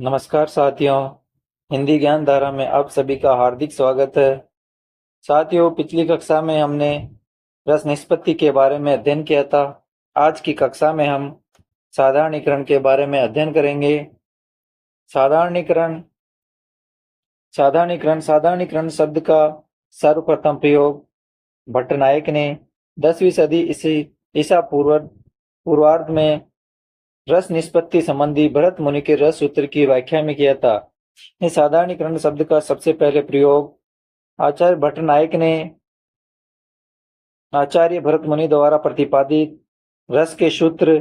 नमस्कार साथियों। हिंदी ज्ञान धारा में आप सभी का हार्दिक स्वागत है। साथियों, पिछली कक्षा में हमने रस निष्पत्ति के बारे में अध्ययन किया था। आज की कक्षा में हम साधारणीकरण के बारे में अध्ययन करेंगे। साधारणीकरण साधारणीकरण साधारणीकरण शब्द का सर्वप्रथम प्रयोग भट्टनायक ने 10वीं सदी ईसा पूर्वार्ध में रस निष्पत्ति संबंधी भरत मुनि के रस सूत्र की व्याख्या में किया था। इस साधारणीकरण शब्द का सबसे पहले प्रयोग आचार्य भट्टनायक ने आचार्य भरत मुनि द्वारा प्रतिपादित रस के सूत्र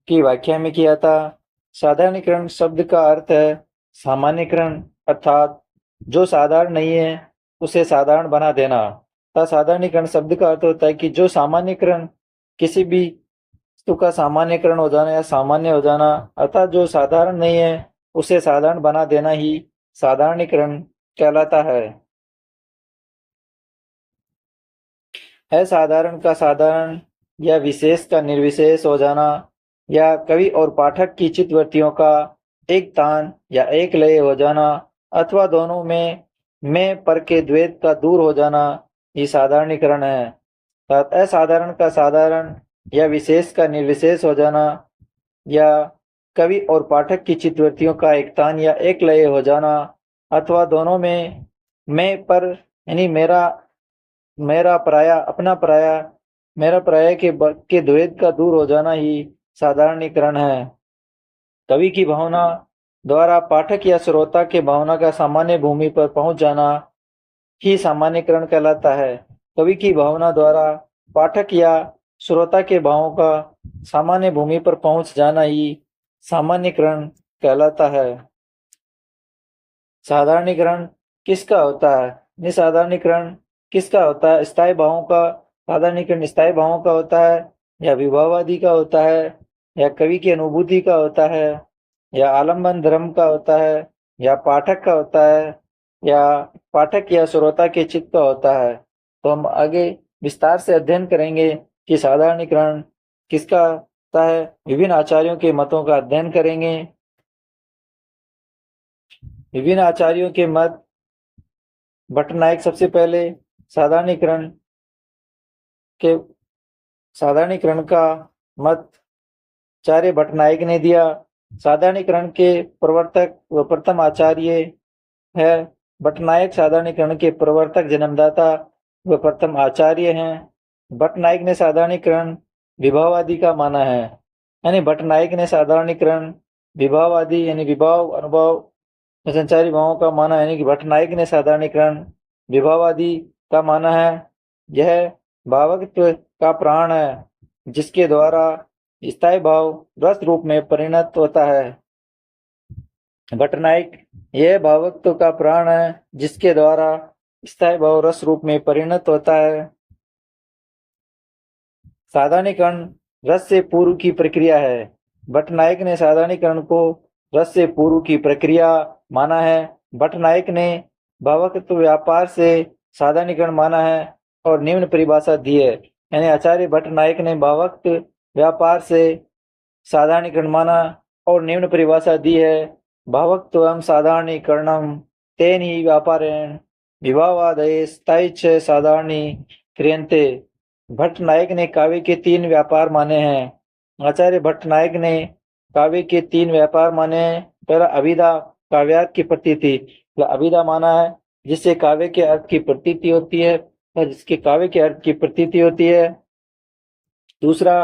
की व्याख्या में किया था। साधारणीकरण शब्द का अर्थ है सामान्यकरण, अर्थात जो साधारण नहीं है उसे साधारण बना देना। साधारणीकरण शब्द का अर्थ होता है कि जो सामान्यकरण, किसी भी वस्तु का सामान्यकरण हो जाना या सामान्य हो जाना, अर्थात जो साधारण नहीं है उसे साधारण बना देना ही साधारणीकरण कहलाता है। असाधारण का साधारण या विशेष का निर्विशेष हो जाना या कवि और पाठक की चित्तवृत्तियों का एक तान या एक लय हो जाना अथवा दोनों में मैं पर के द्वैत का दूर हो जाना ये साधारणीकरण है। असाधारण का साधारण या विशेष का निर्विशेष हो जाना या कवि और पाठक की चित्तवृत्तियों का एक तान या एक लय हो जाना अथवा दोनों में मैं पर यानी मेरा मेरा पराया अपना पराया मेरा पराया के द्वैत का दूर हो जाना ही साधारणीकरण है। कवि की भावना द्वारा पाठक या श्रोता के भावना का सामान्य भूमि पर पहुंच जाना ही सामान्यकरण कहलाता है। कवि की भावना द्वारा पाठक या श्रोता के भावों का सामान्य भूमि पर पहुंच जाना ही सामान्यकरण कहलाता है। साधारणीकरण किसका होता है? निसाधारणीकरण किसका होता है? स्थायी भावों का साधारणीकरण स्थायी भावों का होता है या विभाववादी का होता है या कवि की अनुभूति का होता है या आलम्बन धर्म का होता है या पाठक का होता है या पाठक या श्रोता के चित्त का होता है। तो हम आगे विस्तार से अध्ययन करेंगे कि साधारणीकरण किसका होता है। विभिन्न आचार्यों के मतों का अध्ययन करेंगे। विभिन्न आचार्यों के मत। भट्टनायक सबसे पहले साधारणीकरण के साधारणीकरण का मत आचार्य भट्टनायक ने दिया। साधारणीकरण के प्रवर्तक व प्रथम आचार्य है भट्टनायक। साधारणीकरण के प्रवर्तक, जन्मदाता व प्रथम आचार्य हैं। भट्टनायक ने साधारणीकरण विभाववादी का माना है, यानी भट्टनायक ने साधारणीकरण विभाववादी यानी विभाव अनुभव संचारी भावों का माना, यानी कि भट्टनायक ने साधारणीकरण विभाववादी का माना है। यह भावत्व का प्राण है जिसके द्वारा स्थायी भाव रस रूप में परिणत होता है। भट्टनायक यह भावत्व का प्राण है जिसके द्वारा स्थायी भाव रस रूप में परिणत होता है। साधारणीकरण रस से पूर्व की प्रक्रिया है। भट्टनायक ने साधारणीकरण को रस से पूर्व की प्रक्रिया माना है। भट्टनायक ने भावत्व व्यापार से साधारणीकरण माना है और निम्न परिभाषा दी है, यानी आचार्य भट्टनायक ने भावत्व व्यापार से साधारणीकरण माना और निम्न परिभाषा दी है। भावत्वं साधारणीकरणं तेन ही व्यापारेण विभावादये स्थायी च साधारणीक्रियन्ते। भट्टनायक ने काव्य के 3 व्यापार माने हैं। आचार्य भट्टनायक ने काव्य के 3 व्यापार माने हैं। पहला अभिधा, काव्यार्थ की प्रतीति। अभिधा माना है जिससे काव्य के अर्थ की प्रतीति होती है या जिसके काव्य के अर्थ की प्रतीति होती है। दूसरा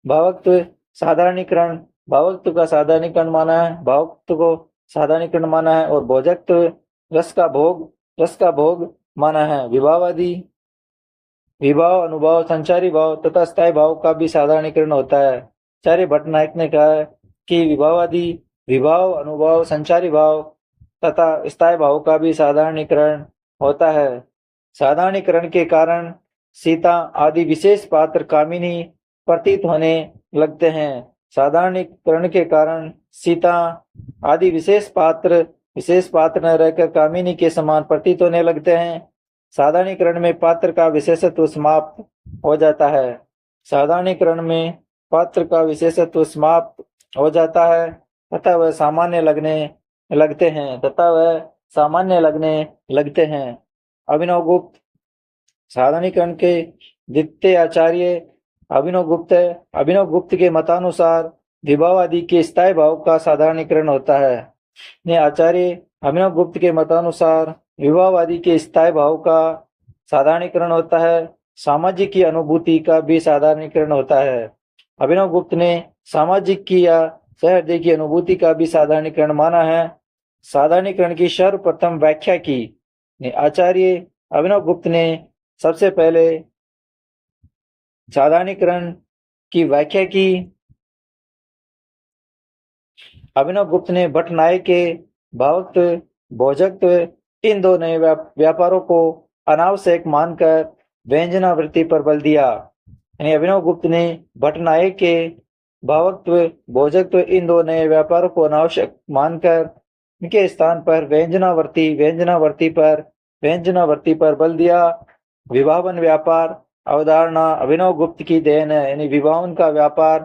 भावत्व साधारणीकरण, भावत्व का साधारणीकरण माना है, भावत्व को साधारणीकरण माना है। और भोजकत्व रस का भोग माना है। विभाववादी विभाव, अनुभव, संचारी भाव तथा स्थायी भाव का भी साधारणीकरण होता है। आचार्य भट्टनायक ने कहा है कि विभाववादी विभाव, अनुभव, संचारी भाव तथा स्थायी भाव का भी साधारणीकरण होता है। साधारणीकरण के कारण सीता आदि विशेष पात्र कामिनी प्रतीत होने लगते हैं। साधारणीकरण के कारण सीता आदि विशेष पात्र न रहकर कामिनी के समान प्रतीत होने लगते हैं। साधारणीकरण में पात्र का विशेषत्व समाप्त हो जाता है। साधारणीकरण में पात्र का विशेषत्व समाप्त हो जाता है। तथा वह सामान्य लगते हैं। अभिनव गुप्त साधारणीकरण के द्वितीय आचार्य अभिनव गुप्त के मतानुसार विभाव आदि के स्थायी भाव का साधारणीकरण होता है। आचार्य अभिनव गुप्त के मतानुसार विभाव आदि के स्थायी भाव का साधारणीकरण होता है। सामाजिक की अनुभूति का भी साधारणीकरण होता है। अभिनव गुप्त ने सामाजिक की या सहृदय की अनुभूति का भी साधारणीकरण माना है। साधारणीकरण की सर्वप्रथम व्याख्या की आचार्य अभिनव गुप्त ने सबसे पहले साधारणीकरण की व्याख्या की। अभिनव गुप्त ने भट्टनायक के भावत्व भोजकत्व इन दो नए व्यापारों को अनावश्यक मानकर व्यंजनावृत्ति पर बल दिया। अभिनव गुप्त ने भट्टनायक के भावत्व भोजकत्व इन दो नए व्यापारों को अनावश्यक मानकर इनके स्थान पर व्यंजनावर्ती पर बल दिया। विभावन व्यापार अवधारणा अभिनव गुप्त की देन है। विभावन का व्यापार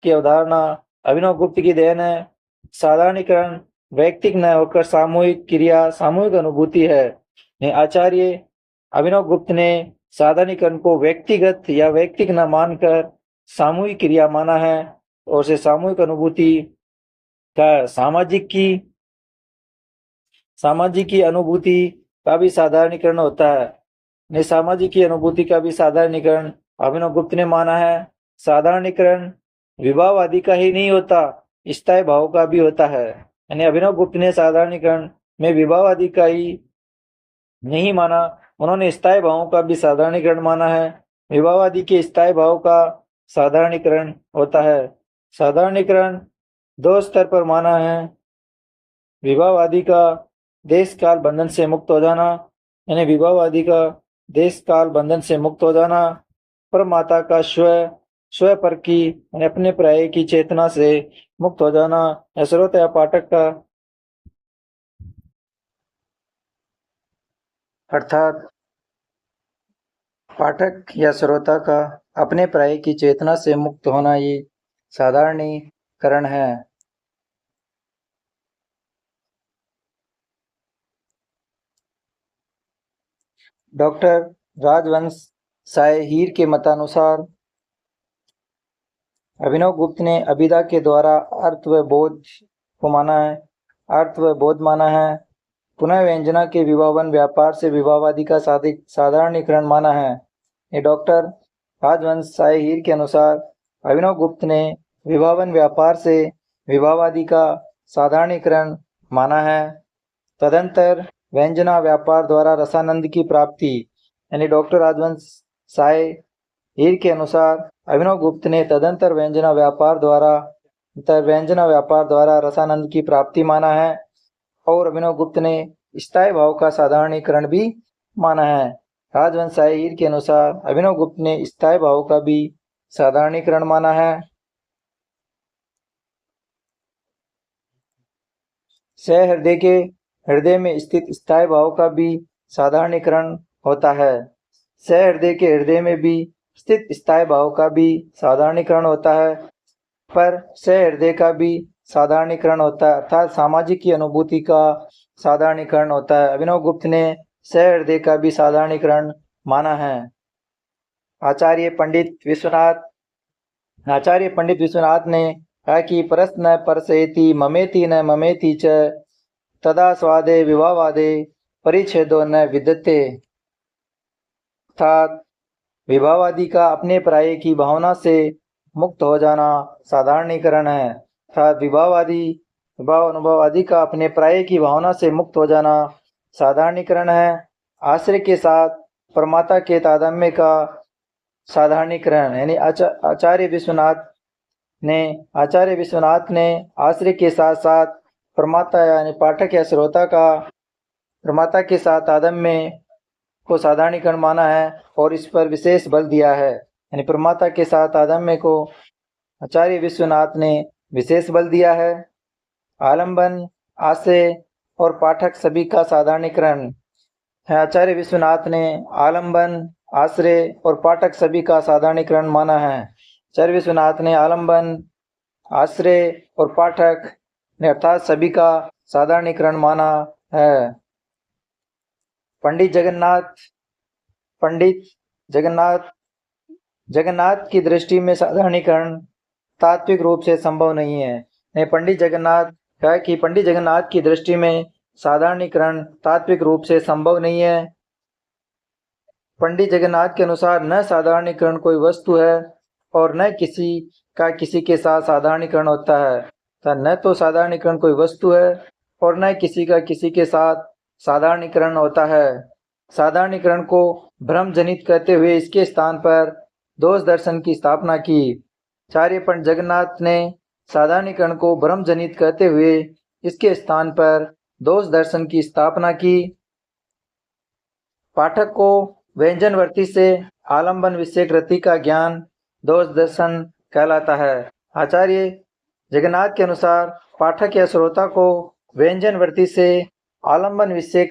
की अवधारणा अभिनव गुप्त की देन है। साधारणीकरण व्यक्तिक न होकर सामूहिक अनुभूति है। आचार्य अभिनव गुप्त ने साधारणीकरण को व्यक्तिगत या व्यक्तिक न मानकर सामूहिक क्रिया माना है और से सामूहिक अनुभूति का सामाजिक की अनुभूति का भी साधारणीकरण होता है। सामाजिक की अनुभूति का भी साधारणीकरण अभिनव गुप्त ने माना है। साधारणीकरण विभाव आदि का ही नहीं होता, स्थायी भाव का भी होता है। अभिनव गुप्त ने साधारणीकरण में विभाव आदि का ही नहीं माना, उन्होंने स्थायी भावों का भी साधारणीकरण माना है। विभाव आदि के स्थायी भाव का साधारणीकरण होता है। साधारणीकरण दो स्तर पर माना है। विभाव आदि का देश काल बंधन से मुक्त हो जाना, परमाता का स्व पर की अपने पर्याय की चेतना से मुक्त हो जाना, श्रोता या पाठक का अर्थात पाठक या श्रोता का अपने पर्याय की चेतना से मुक्त होना, ये साधारणीकरण है। डॉक्टर राजवंश साय हीर के मतानुसार अभिनव गुप्त ने अभिधा के द्वारा अर्थ व बोध माना है। पुनः व्यंजना के विभावन व्यापार से विभावादि का साधारणीकरण माना है। ये डॉक्टर राजवंश साय हीर के अनुसार अभिनव गुप्त ने विभावन व्यापार से विभावादि का साधारणीकरण माना है। तदंतर व्यंजना व्यापार द्वारा रसानंद की प्राप्ति, डॉक्टर राजवंश साय हीर के अनुसार अभिनव गुप्त ने तदंतर व्यंजना व्यापार द्वारा रसानंद की प्राप्ति माना है और अभिनव गुप्त ने स्थायी भाव का साधारणीकरण भी माना है। राजवंश साय हीर के अनुसार अभिनव गुप्त ने स्थायी भाव का भी साधारणीकरण माना है। सहृदय के हृदय में स्थित स्थायी भाव का भी साधारणीकरण होता है। सहृदय के हृदय में भी स्थित स्थायी भाव का भी साधारणीकरण होता है, पर सहृदय का भी साधारणीकरण होता है, अर्थात सामाजिक की अनुभूति का साधारणीकरण होता है। अभिनव गुप्त ने सहृदय का भी साधारणीकरण माना है। आचार्य पंडित विश्वनाथ ने कहा कि परस न परसेति ममेति न ममेति च तदा स्वादे विभावादे परिच्छेदो न विद्यते, अर्थात विभावादि का अपने पर्याय की भावना से मुक्त हो जाना साधारणीकरण है। अर्थात विभाव अनुभव आदि का अपने पर्याय की भावना से मुक्त हो जाना साधारणीकरण है। आश्रय के साथ परमाता के तादात्म्य का साधारणीकरण, आचार्य विश्वनाथ ने आश्रय के साथ साथ परमाता यानी पाठक या श्रोता का परमाता के साथ तादात्म्य को साधारणीकरण माना है और इस पर विशेष बल दिया है। परमाता के साथ तादात्म्य को आचार्य विश्वनाथ ने विशेष बल दिया है। आलंबन, आश्रय और पाठक सभी का साधारणीकरण है। आचार्य विश्वनाथ ने आलंबन, आश्रय और पाठक सभी का साधारणीकरण माना है। चर विश्वनाथ ने आलम्बन, आश्रय और पाठक ने अर्थात सभी का साधारणीकरण माना है। पंडित जगन्नाथ की दृष्टि में साधारणीकरण तात्विक रूप से संभव नहीं है। पंडित जगन्नाथ कहा कि पंडित जगन्नाथ की दृष्टि में साधारणीकरण तात्विक रूप से संभव नहीं है। पंडित जगन्नाथ के अनुसार न साधारणीकरण कोई वस्तु है और न किसी का किसी के साथ साधारणीकरण होता है। न तो साधारणीकरण कोई वस्तु है और न किसी का किसी के साथ साधारणीकरण होता है। साधारणीकरण को भ्रम जनित कहते हुए इसके स्थान पर दोष दर्शन की स्थापना की। आचार्य पंडित जगन्नाथ ने साधारणीकरण को भ्रम जनित कहते हुए इसके स्थान पर दोष दर्शन की स्थापना की। पाठक को व्यंजनवर्ती से आलंबन विषय कृति का ज्ञान दोष दर्शन कहलाता है। आचार्य जगन्नाथ के अनुसार पाठक या श्रोता को व्यंजनवर्ती से आलंबन विषय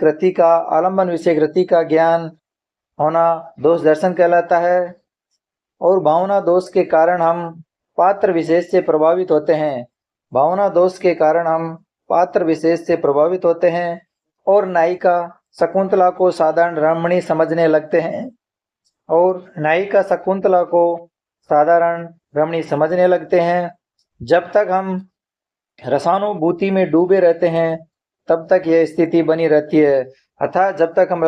कृति का ज्ञान होना दोष दर्शन कहलाता है। और भावना दोष के कारण हम पात्र विशेष से प्रभावित होते हैं। और नायिका शकुंतला को साधारण रमणी समझने लगते हैं। जब तक हम रसानुभूति में डूबे रहते हैं तब तक यह स्थिति बनी रहती है। अर्थात जब तक हम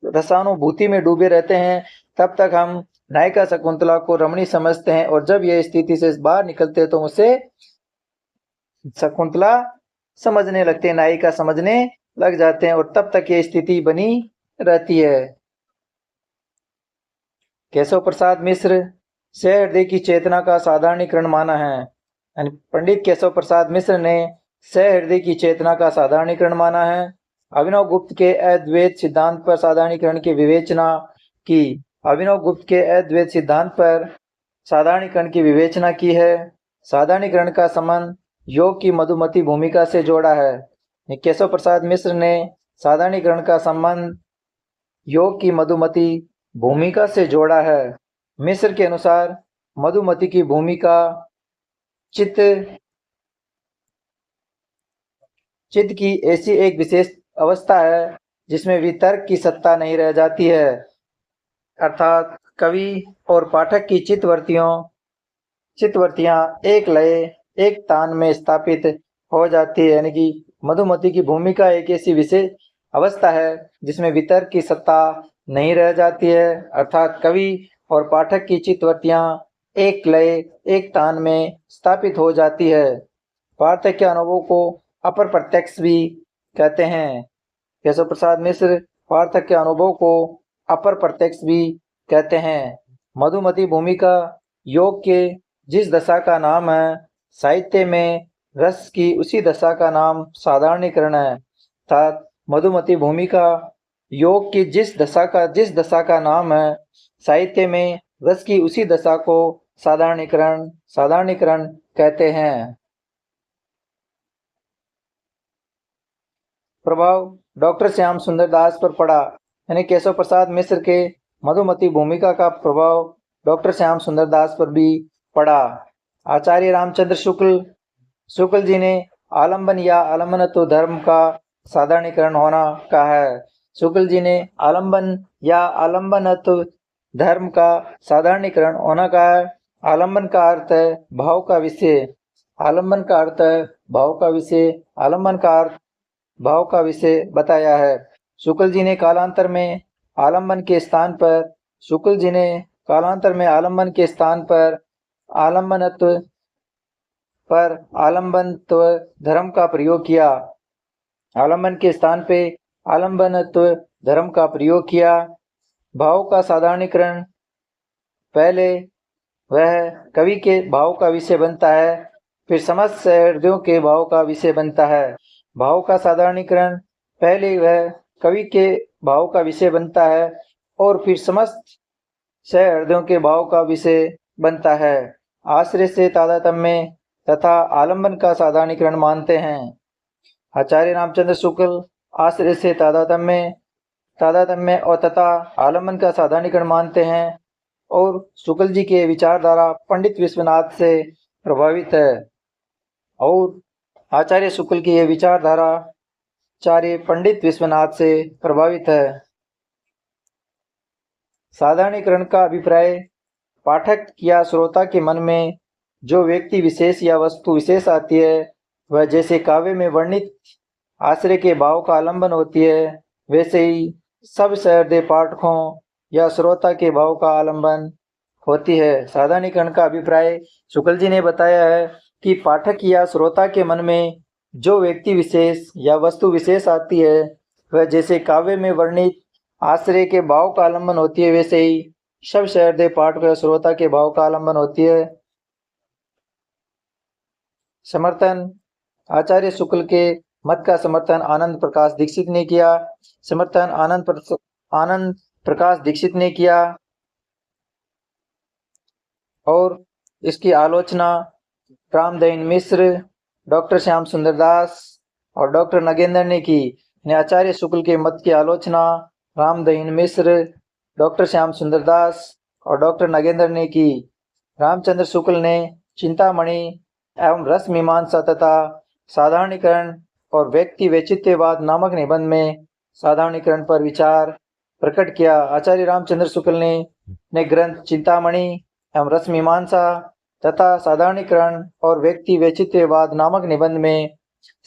रसानुभूति में डूबे रहते हैं तब तक हम नायिका शकुंतला को रमणी समझते हैं, और जब यह स्थिति से बाहर निकलते हैं तो उसे शकुंतला समझने लगते हैं, नायिका समझने लग जाते हैं, और तब तक यह स्थिति बनी रहती है। केशव प्रसाद मिश्र सहृदय की चेतना का साधारणीकरण माना है। पंडित केशव प्रसाद मिश्र ने सहृदय की चेतना का साधारणीकरण माना है। अभिनव गुप्त के अद्वैत सिद्धांत पर साधारणीकरण की विवेचना की है। साधारणीकरण का संबंध योग की मधुमती भूमिका से जोड़ा है। केशव प्रसाद मिश्र ने साधारणीकरण का संबंध योग की मधुमती भूमिका से जोड़ा है। मिश्र के अनुसार मधुमती की भूमिका चित्त की ऐसी एक विशेष अवस्था है जिसमें वितर्क की सत्ता नहीं रह जाती है। अर्थात कवि और पाठक की चित्तवृत्तियां एक लय एक तान में स्थापित हो जाती है। यानी कि मधुमती की भूमिका एक ऐसी विशेष अवस्था है जिसमें वितर्क की सत्ता नहीं रह जाती है। अर्थात कवि और पाठक की चित्तवृत्तियां एक लय एक तान में स्थापित हो जाती है। पार्थक्य अनुभव को अपर प्रत्यक्ष भी कहते हैं। केशव प्रसाद मिश्र पार्थक्य अनुभव को अपर प्रत्यक्ष भी कहते हैं। मधुमती भूमिका योग के जिस दशा का नाम है, साहित्य में रस की उसी दशा का नाम साधारणीकरण है। अर्थात मधुमती भूमिका योग की जिस दशा का नाम है, साहित्य में रस की उसी दशा को साधारणीकरण कहते हैं। प्रभाव डॉक्टर श्याम सुंदर दास पर पड़ा। यानी केशव प्रसाद मिश्र के मधुमती भूमिका का प्रभाव डॉक्टर श्याम सुंदर दास पर भी पड़ा। आचार्य रामचंद्र शुक्ल जी ने आलंबन या आलंबनत्व धर्म का साधारणीकरण होना कहा है। शुक्ल जी ने आलंबन या आलंबनत्व धर्म का साधारणीकरण होना कहा है। आलंबन का अर्थ है भाव का विषय, आलंबन का अर्थ है भाव का विषय, आलंबन का अर्थ भाव का विषय बताया है। शुक्ल जी ने कालांतर में आलंबन के स्थान पर आलंबनत्व धर्म का प्रयोग किया। आलंबन के स्थान पे आलंबनत्व धर्म का प्रयोग किया। भाव का साधारणीकरण पहले वह कवि के भाव का विषय बनता है, फिर समस्त सहृदयों के भाव का विषय बनता है। भाव का साधारणीकरण पहले वह कवि के भाव का विषय बनता है और फिर समस्त सहृदयों के भाव का विषय बनता है। आश्रय से तादात्म्य तथा आलंबन का साधारणीकरण मानते हैं। आचार्य रामचंद्र शुक्ल आश्रय से तादात्म्य और तथा आलंबन का साधारणीकरण मानते हैं। और शुक्ल जी के विचारधारा पंडित विश्वनाथ से प्रभावित है। और आचार्य शुक्ल की यह विचारधारा आचार्य पंडित विश्वनाथ से प्रभावित है। साधारणीकरण का अभिप्राय पाठक या श्रोता के मन में जो व्यक्ति विशेष या वस्तु विशेष आती है, वह जैसे काव्य में वर्णित आश्रय के भाव का आलंबन होती है, वैसे ही सब सहृदय पाठकों या श्रोता के भाव का आलंबन होती है। साधारणीकरण का अभिप्राय शुक्ल जी ने बताया है कि पाठक या श्रोता के मन में जो व्यक्ति विशेष या वस्तु विशेष आती है, वह जैसे काव्य में वर्णित आश्रय के भाव का आलंबन होती है, वैसे ही सब सहृदय पाठक या श्रोता के भाव का आलंबन होती है। समर्थन आचार्य शुक्ल के मत का समर्थन आनंद प्रकाश दीक्षित ने किया। समर्थन आनंद प्रकाश दीक्षित ने किया और इसकी आलोचना रामदहीन मिश्र, डॉक्टर श्याम सुंदर दास और डॉक्टर नगेंद्र ने की। आचार्य शुक्ल के मत की आलोचना रामदहीन मिश्र, डॉक्टर श्याम सुंदर दास और डॉक्टर नगेंद्र ने की। रामचंद्र शुक्ल ने चिंतामणि एवं रस मीमांसा तथा साधारणीकरण और व्यक्ति वैचित्यवाद नामक निबंध में साधारणीकरण पर विचार प्रकट किया। आचार्य रामचंद्र शुक्ल ने ग्रंथ चिंतामणि एवं रस मीमांसा तथा साधारणीकरण और व्यक्ति वैचित्यवाद नामक निबंध में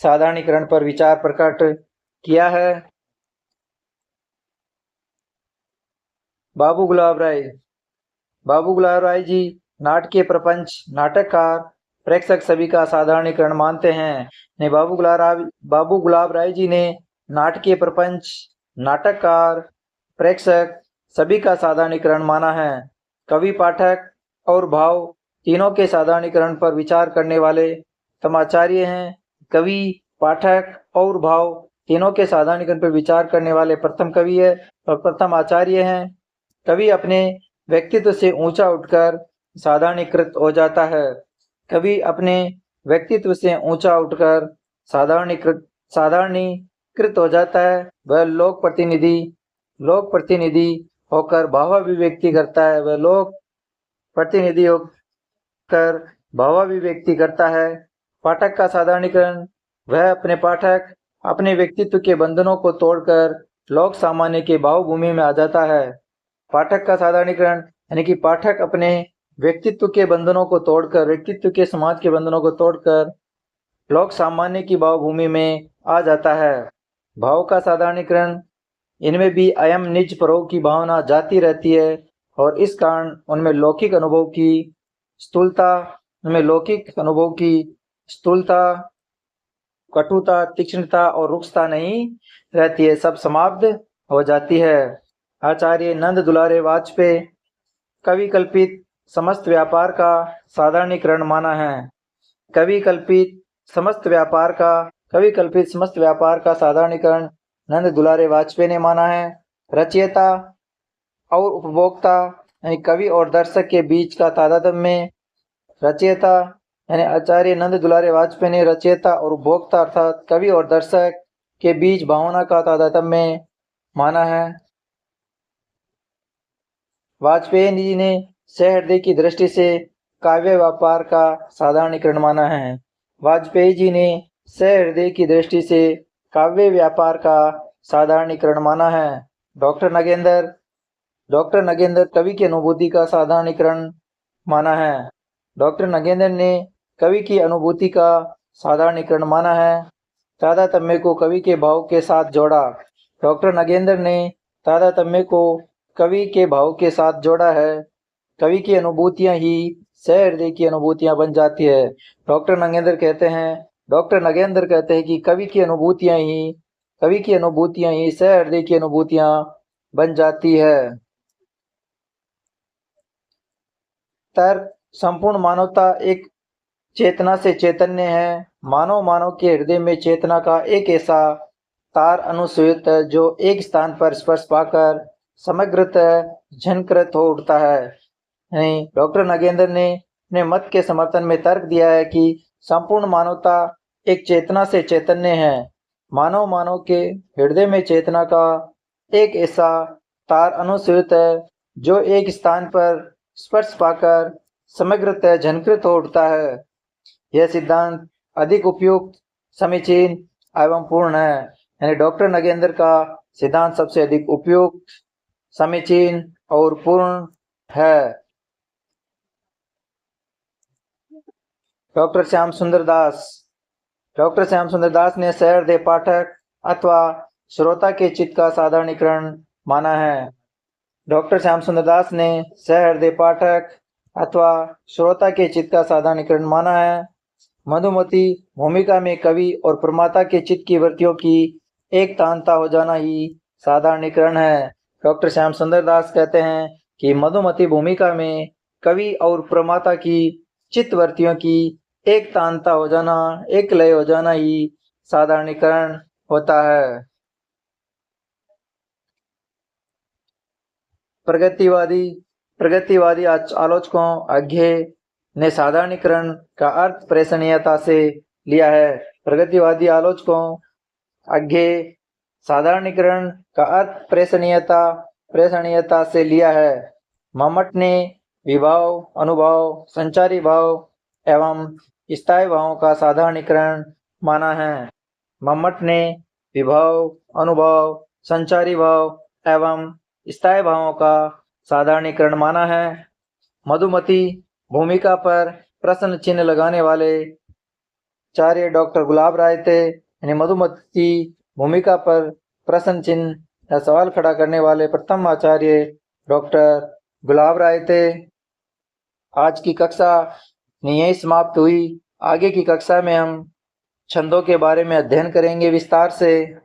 साधारणीकरण पर विचार प्रकट किया है। बाबू गुलाब राय जी नाटकीय प्रपंच, नाटककार, प्रेक्षक सभी का साधारणीकरण मानते हैं। बाबू गुलाब राय जी ने नाटकीय प्रपंच, नाटककार, प्रेक्षक सभी का साधारणीकरण माना है। कवि, पाठक और भाव तीनों के साधारणीकरण पर विचार करने वाले तमाचार्य हैं। कवि, पाठक और भाव तीनों के साधारणीकरण पर विचार करने वाले प्रथम कवि है और प्रथम आचार्य हैं। कवि अपने व्यक्तित्व से ऊंचा उठकर साधारणीकृत हो जाता है। कवि अपने व्यक्तित्व से ऊंचा उठकर साधारणीकृत हो जाता है। वह लोक प्रतिनिधि होकर भावाभिव्यक्ति करता है। पाठक का साधारणीकरण, वह अपने पाठक अपने व्यक्तित्व के बंधनों को तोड़कर लोक सामान्य के भावभूमि में आ जाता है। पाठक का साधारणीकरण यानी कि पाठक अपने व्यक्तित्व के बंधनों को तोड़कर, व्यक्तित्व के समाज के बंधनों को तोड़कर लोक सामान्य की भावभूमि में आ जाता है। भाव का साधारणीकरण, इनमें भी अयम निज परों की भावना जाती रहती है और इस कारण उनमें लौकिक अनुभव की स्थूलता, कटुता, तीक्ष्णता और रुक्षता नहीं रहती है, सब समाप्त हो जाती है। आचार्य नंद दुलारे वाजपेयी कवि कल्पित समस्त व्यापार का साधारणीकरण माना है। कवि कल्पित समस्त व्यापार का साधारणीकरण नंद दुलारे वाजपेयी ने माना है। रचयिता और उपभोक्ता यानी कवि और दर्शक के बीच का तादात्म्य, रचयिता यानी आचार्य नंद दुलारे वाजपेयी ने रचयिता और उपभोक्ता अर्थात कवि और दर्शक के बीच भावना का तादात्म्य माना है। वाजपेयी जी ने सहृदय की दृष्टि से काव्य व्यापार का साधारणीकरण माना है। वाजपेयी जी ने सहृदय की दृष्टि से काव्य व्यापार का साधारणीकरण माना है। डॉक्टर नगेंद्र कवि की अनुभूति का साधारणीकरण माना है। डॉक्टर नगेंद्र ने कवि की अनुभूति का साधारणीकरण माना है। तादात्म्य को कवि के भाव के साथ जोड़ा। डॉक्टर नगेंद्र ने तादात्म्य को कवि के भाव के साथ जोड़ा है। कवि की अनुभूतियां ही सहृदय की अनुभूतियां बन जाती है। डॉक्टर नगेंद्र कहते हैं कि कवि की अनुभूतियां ही सहृदय की अनुभूतियां बन जाती है। तर्क, संपूर्ण मानवता एक चेतना से चैतन्य है। मानव के हृदय में चेतना का एक ऐसा तार अनुस्यूत है जो एक स्थान पर स्पर्श पाकर समग्रतः झनकृत हो उठता है। डॉक्टर नगेंद्र ने अपने मत के समर्थन में तर्क दिया है कि संपूर्ण मानवता एक चेतना से चैतन्य है। मानव के हृदय में चेतना का एक ऐसा तार अनुस्यूत है जो एक स्थान पर स्पर्श पाकर समग्रतः झंकृत हो उठता है। यह सिद्धांत अधिक उपयुक्त, समीचीन एवं पूर्ण है। यानी डॉक्टर नगेंद्र का सिद्धांत सबसे अधिक उपयुक्त, समीचीन और पूर्ण है। डॉक्टर श्याम सुंदर दास ने सहृदय पाठक अथवा श्रोता के चित्त का साधारणीकरण माना है। डॉक्टर श्याम सुंदर दास ने सहृदय पाठक अथवा श्रोता के चित्त का साधारणीकरण माना है। मधुमती भूमिका में कवि और प्रमाता के चित्त की वृत्तियों की एक तानता हो जाना ही साधारणीकरण है। डॉक्टर श्याम सुंदर दास कहते हैं कि मधुमती भूमिका में कवि और प्रमाता की चित्त वृत्तियों की एक तानता हो जाना, एक लय हो जाना ही साधारणीकरण होता है। प्रगतिवादी आलोचकों अज्ञेय ने साधारणीकरण का अर्थ प्रेषणीयता से लिया है। प्रगतिवादी आलोचकों अज्ञेय साधारणीकरण का अर्थ प्रेषणीयता से लिया है। मम्मट ने विभाव, अनुभाव, संचारी भाव एवं स्थायी भावों का साधारणीकरण माना है। मम्मट ने विभाव, अनुभव, संचारी भाव एवं स्थायी भावों का साधारणीकरण माना है। मधुमती भूमिका पर प्रश्न चिन्ह लगाने वाले आचार्य डॉक्टर गुलाब राय थे। यानी मधुमती भूमिका पर प्रश्न चिन्ह या सवाल खड़ा करने वाले प्रथम आचार्य डॉक्टर गुलाब राय थे। आज की कक्षा यहीं समाप्त हुई। आगे की कक्षा में हम छंदों के बारे में अध्ययन करेंगे विस्तार से।